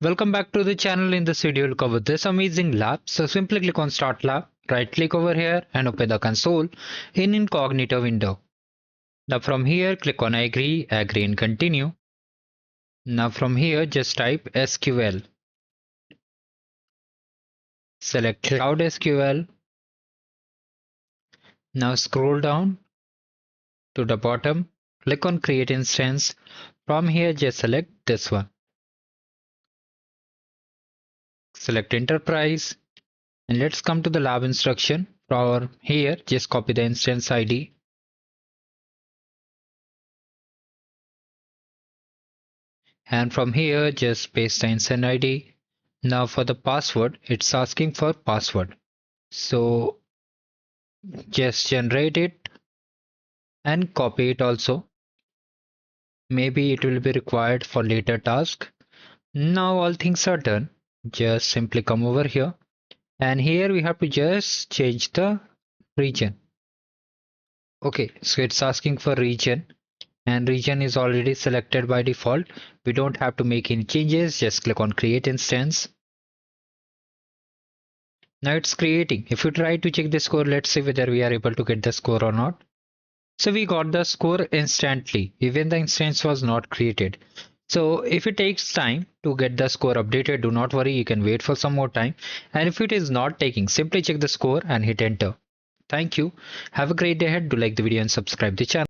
Welcome back to the channel. In this video, we'll cover this amazing lab. So simply click on Start Lab, right click over here and open the console in incognito window. Now from here, click on agree and continue. Now from here, just type SQL. Select Cloud SQL. Now scroll down to the bottom, click on Create Instance. From here, just select this one. Select Enterprise. And let's come to the lab instruction. For here, just copy the instance ID. And from here, just paste the instance ID. Now for the password, it's asking for password. So just generate it and copy it also. Maybe it will be required for later task. Now all things are done. Just simply come over here. And here we have to just change the region. Okay, so it's asking for region. And region is already selected by default. We don't have to make any changes. Just click on create instance. Now it's creating. If you try to check the score, let's see whether we are able to get the score or not. So we got the score instantly, even the instance was not created. So if it takes time to get the score updated, do not worry, you can wait for some more time. And if it is not taking, simply check the score and hit enter. Thank you. Have a great day ahead. Do like the video and subscribe the channel.